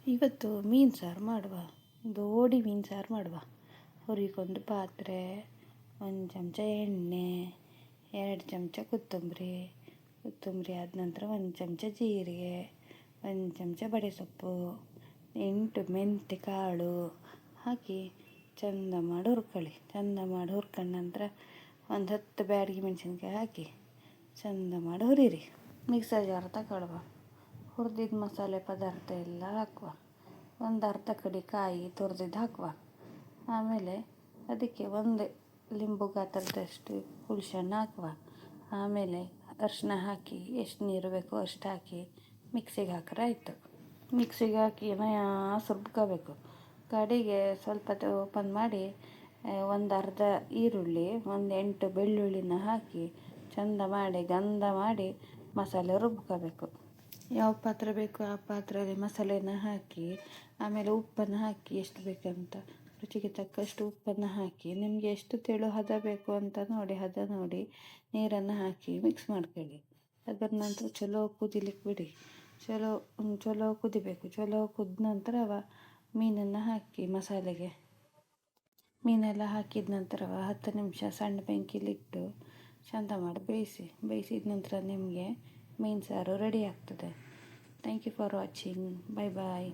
ಇವತ್ತು ಮೀನು ಸಾರು ಮಾಡುವ. ದೋಡಿ ಮೀನು ಸಾರು ಮಾಡುವ. ಹುರಿಗೊಂದು ಪಾತ್ರೆ, ಒಂದು ಚಮಚ ಎಣ್ಣೆ, 2 ಚಮಚ ಕೊತ್ತಂಬರಿ ಆದ ನಂತರ 1 ಚಮಚ ಜೀರಿಗೆ, 1 ಚಮಚ ಬಡೆಸೊಪ್ಪು, 8 ಮೆಂತ್ಯ ಕಾಳು ಹಾಕಿ ಚಂದ ಮಾಡಿ ಹುರ್ಕೊಳ್ಳಿ. ಚಂದ ಮಾಡಿ ಹುರ್ಕೊಂಡ ನಂತರ ಒಂದು 10 ಬ್ಯಾಡಗಿ ಮೆಣಸಿನ್ಕಾಯಿ ಹಾಕಿ ಚಂದ ಮಾಡಿ ಹುರಿರಿ. Mixer jar ತಗೊಳ್ಳುವ. ಹುರಿದಿದ್ದ ಮಸಾಲೆ ಪದಾರ್ಥ ಎಲ್ಲ ಹಾಕುವ. ಒಂದು ಅರ್ಧ ಕಡಿ ಕಾಯಿ ತುರಿದಿದ್ದು ಹಾಕುವ. ಆಮೇಲೆ ಅದಕ್ಕೆ ಒಂದು ಲಿಂಬು ಗಾತ್ರದಷ್ಟು ಹುಳಿಶೆಹಣ್ಣು ಹಾಕುವ. ಆಮೇಲೆ ಅರಿಶಿನ ಹಾಕಿ ಎಷ್ಟು ನೀರು ಬೇಕೋ ಅಷ್ಟು ಹಾಕಿ ಮಿಕ್ಸಿಗೆ ಹಾಕಿದ್ರೆ ಆಯಿತು. ಮಿಕ್ಸಿಗೆ ಹಾಕಿ ರುಬ್ಕೋಬೇಕು. ಕಡೆಗೆ ಸ್ವಲ್ಪ ಓಪನ್ ಮಾಡಿ ಒಂದು ಅರ್ಧ ಈರುಳ್ಳಿ, ಒಂದು 8 ಬೆಳ್ಳುಳ್ಳಿನ ಹಾಕಿ ಚಂದ ಮಾಡಿ ಗಂಧ ಮಾಡಿ ಮಸಾಲೆ ರುಬ್ಕೋಬೇಕು. ಯಾವ ಪಾತ್ರೆ ಬೇಕೋ ಆ ಪಾತ್ರೆಯಲ್ಲಿ ಮಸಾಲೆನ ಹಾಕಿ ಆಮೇಲೆ ಉಪ್ಪನ್ನು ಹಾಕಿ ಎಷ್ಟು ಬೇಕಂತ ರುಚಿಗೆ ತಕ್ಕಷ್ಟು ಉಪ್ಪನ್ನು ಹಾಕಿ ನಿಮಗೆ ಎಷ್ಟು ತೆಳು ಹದ ಬೇಕು ಅಂತ ನೋಡಿ ನೀರನ್ನು ಹಾಕಿ ಮಿಕ್ಸ್ ಮಾಡ್ಕೊಳ್ಳಿ. ಅದರ ನಂತರ ಚಲೋ ಕುದಿಲಿಕ್ಕೆ ಬಿಡಿ. ಚಲೋ ಕುದಿಬೇಕು. ಚಲೋ ಕುದ್ದ ನಂತರ ಮೀನನ್ನು ಹಾಕಿ ಮಸಾಲೆಗೆ. ಮೀನೆಲ್ಲ ಹಾಕಿದ ನಂತರ 10 ನಿಮಿಷ ಸಣ್ಣ ಬೆಂಕಿಲಿಟ್ಟು ಚಂದ ಮಾಡಿ ಬೇಯಿಸಿದ ನಂತರ ನಿಮಗೆ ಮೀನು ಸಾರು ರೆಡಿ ಆಗ್ತದೆ. Thank you for watching. Bye bye.